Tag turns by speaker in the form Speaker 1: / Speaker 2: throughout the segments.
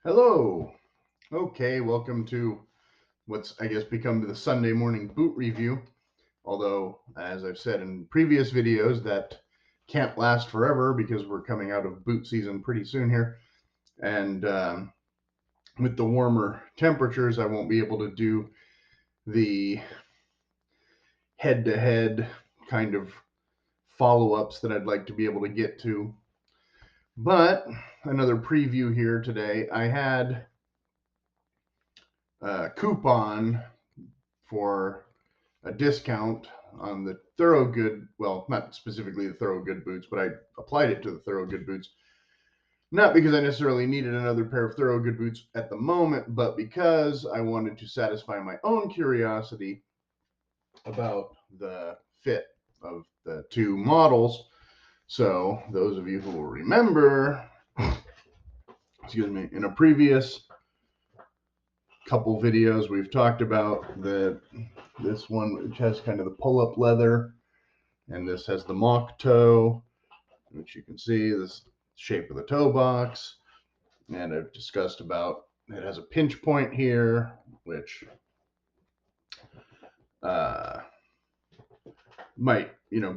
Speaker 1: Hello. Okay, welcome to what's, I guess, become the Sunday morning boot review. Although, as I've said in previous videos, that can't last forever because we're coming out of boot season pretty soon here. And with the warmer temperatures, I won't be able to do the head-to-head kind of follow-ups that I'd like to be able to get to. But another preview here today. I had a coupon for a discount on the Thorogood, well, not specifically the Thorogood boots, but I applied it to the Thorogood boots. Not because I necessarily needed another pair of Thorogood boots at the moment, but because I wanted to satisfy my own curiosity about the fit of the two models. So those of you who will remember, excuse me, in a previous couple videos we've talked about this one, which has kind of the pull-up leather, and this has the mock toe, which you can see this shape of the toe box. And I've discussed about it has a pinch point here, which might,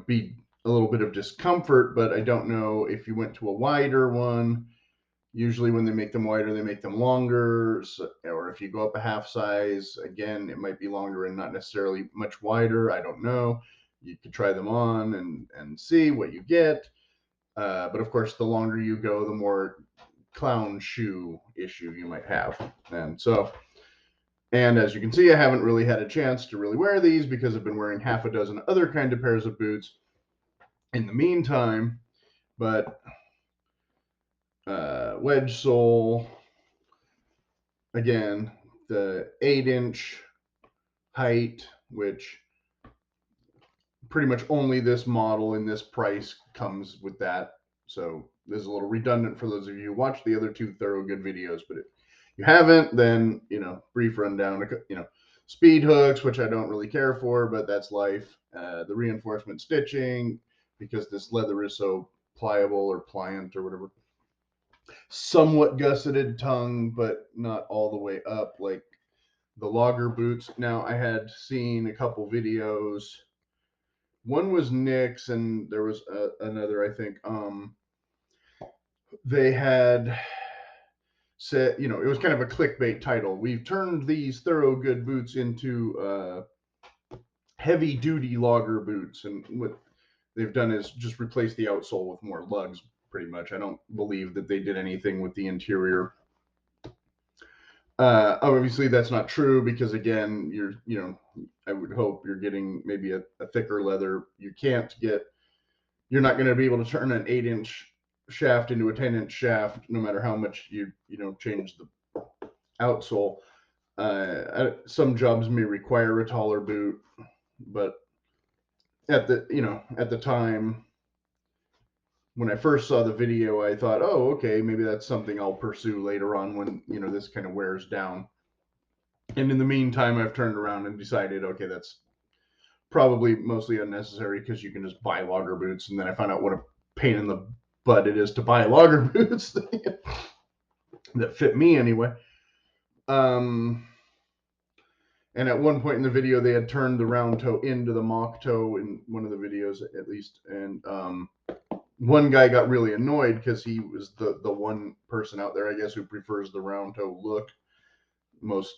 Speaker 1: be a little bit of discomfort, but I don't know if you went to a wider one. Usually when they make them wider, they make them longer. So, or if you go up a half size, again, it might be longer and not necessarily much wider. I don't know. You could try them on and see what you get. But of course, the longer you go, the more clown shoe issue you might have. And as you can see, I haven't really had a chance to really wear these because I've been wearing half a dozen other kind of pairs of boots in the meantime. But wedge sole, again, the 8-inch height, which pretty much only this model in this price comes with that. So this is a little redundant for those of you who watch the other two Thorogood videos, but if you haven't, then, brief rundown, speed hooks, which I don't really care for, but that's life. The reinforcement stitching, because this leather is so pliable or pliant or whatever. Somewhat gusseted tongue, but not all the way up like the logger boots. Now, I had seen a couple videos. One was Nick's, and there was another, I think. They had said, it was kind of a clickbait title. We've turned these Thorogood boots into heavy-duty logger boots, and what they've done is just replace the outsole with more lugs, pretty much. I don't believe that they did anything with the interior. Obviously, that's not true because, again, I would hope you're getting maybe a thicker leather. You're not going to be able to turn an 8-inch shaft into a 10-inch shaft, no matter how much you change the outsole. Some jobs may require a taller boot, but at the time when I first saw the video, I thought, oh, okay, maybe that's something I'll pursue later on when this kind of wears down. And in the meantime, I've turned around and decided, okay, that's probably mostly unnecessary because you can just buy logger boots. And then I found out what a pain in the butt it is to buy logger boots that fit me anyway. And at one point in the video, they had turned the round toe into the mock toe in one of the videos, at least. And one guy got really annoyed because he was the one person out there, I guess, who prefers the round toe look. Most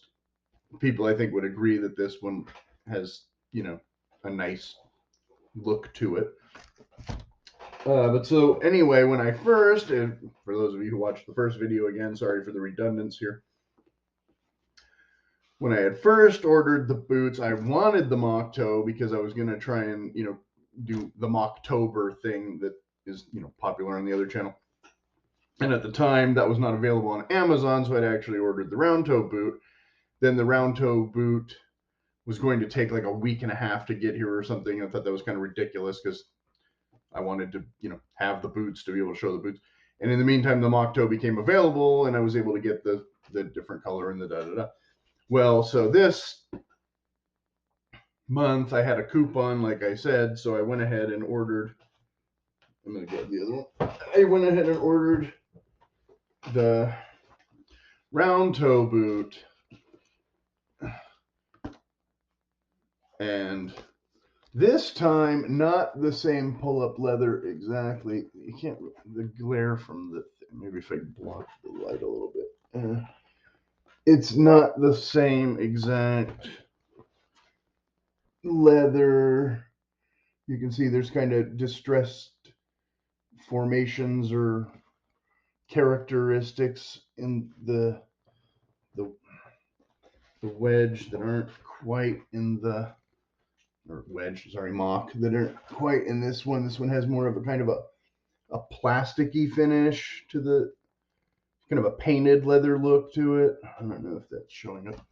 Speaker 1: people, I think, would agree that this one has, a nice look to it. But so anyway, when I first, and for those of you who watched the first video, again, sorry for the redundance here. When I had first ordered the boots, I wanted the mock toe because I was going to try and, do the Mocktober thing that is, popular on the other channel. And at the time, that was not available on Amazon, so I'd actually ordered the round toe boot. Then the round toe boot was going to take like a week and a half to get here or something. I thought that was kind of ridiculous because I wanted to, have the boots to be able to show the boots. And in the meantime, the mock toe became available, and I was able to get the different color and the da-da-da. Well, so this month I had a coupon, like I said, so I went ahead and ordered I'm going to get the other one. I went ahead and ordered the round toe boot. And this time, not the same pull-up leather exactly. You can't, the glare from the thing. Maybe if I block the light a little bit. It's not the same exact leather. You can see there's kind of distressed formations or characteristics in the wedge that aren't quite in the, or wedge, sorry, mock, that aren't quite in this one. This one has more of a kind of a plasticky finish to the, kind of a painted leather look to it. I don't know if that's showing up.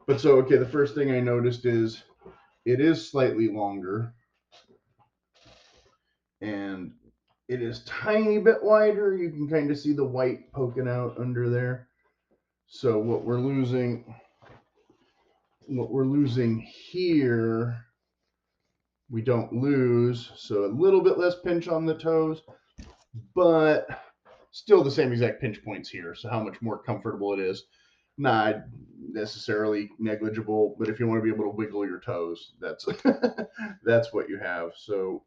Speaker 1: But so, okay, the first thing I noticed is it is slightly longer and it is tiny bit wider. You can kind of see the white poking out under there. So what we're losing here, we don't lose. So a little bit less pinch on the toes, but still the same exact pinch points here. So how much more comfortable it is, not necessarily negligible, but if you want to be able to wiggle your toes, that's that's what you have. So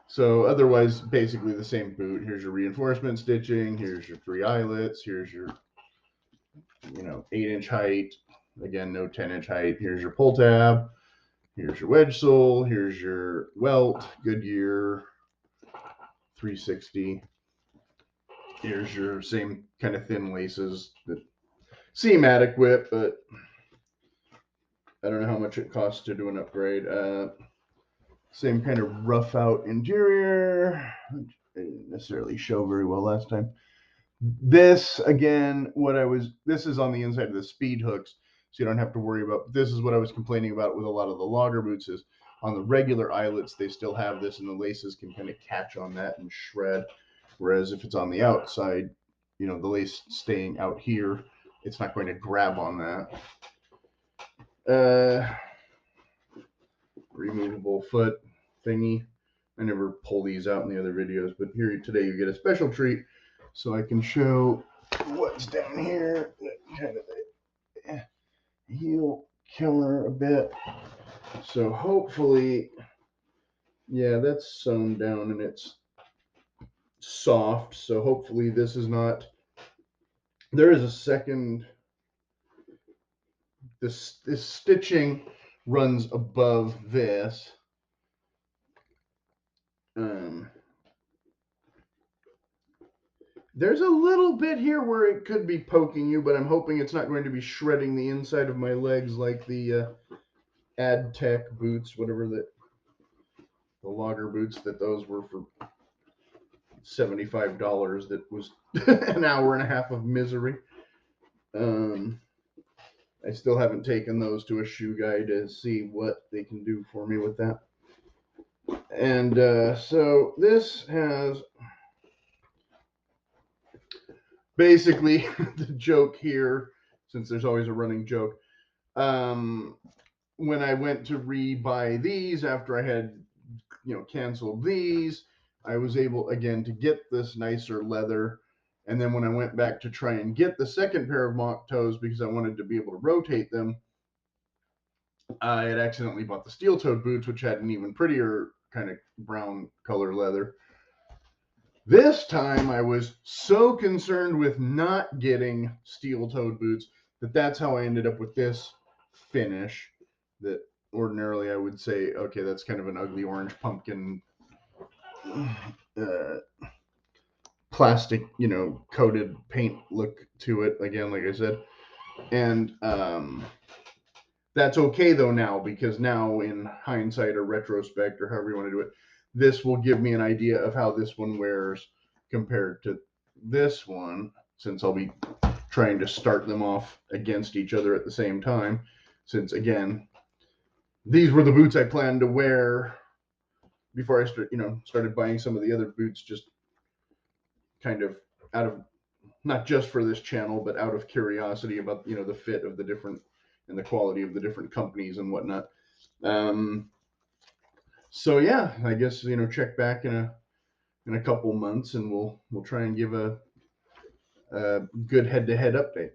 Speaker 1: so otherwise, basically the same boot. Here's your reinforcement stitching. Here's your 3 eyelets. Here's your 8-inch height. Again, no 10-inch height. Here's your pull tab. Here's your wedge sole. Here's your welt, Goodyear 360. Here's your same kind of thin laces that seem adequate, but I don't know how much it costs to do an upgrade. Same kind of rough out interior. I didn't necessarily show very well last time. This, again, this is on the inside of the speed hooks, so you don't have to worry about, this is what I was complaining about with a lot of the logger boots is on the regular eyelets, they still have this and the laces can kind of catch on that and shred. Whereas if it's on the outside, the lace staying out here, it's not going to grab on that. Removable foot thingy. I never pull these out in the other videos, but here today you get a special treat so I can show what's down here. Kind of the heel killer a bit. So hopefully, yeah, that's sewn down and it's soft. So hopefully this is not, there is a second, this stitching runs above this. There's a little bit here where it could be poking you, but I'm hoping it's not going to be shredding the inside of my legs like the AdTech boots, whatever the logger boots, that those were for $75. That was an hour and a half of misery. I still haven't taken those to a shoe guy to see what they can do for me with that. And so this has basically the joke here, since there's always a running joke. When I went to re-buy these after I had, canceled these, I was able again to get this nicer leather. And then when I went back to try and get the second pair of mock toes because I wanted to be able to rotate them, I had accidentally bought the steel-toed boots, which had an even prettier kind of brown color leather. This time I was so concerned with not getting steel-toed boots that's how I ended up with this finish that ordinarily I would say, okay, that's kind of an ugly orange pumpkin plastic, coated paint look to it. Again, like I said. And that's okay though now, because now in hindsight or retrospect or however you want to do it, this will give me an idea of how this one wears compared to this one, since I'll be trying to start them off against each other at the same time. Since again, these were the boots I planned to wear before I started buying some of the other boots, just kind of out of, not just for this channel, but out of curiosity about the fit of the different and the quality of the different companies and whatnot. So yeah, I guess check back in a couple months, and we'll try and give a good head-to-head update.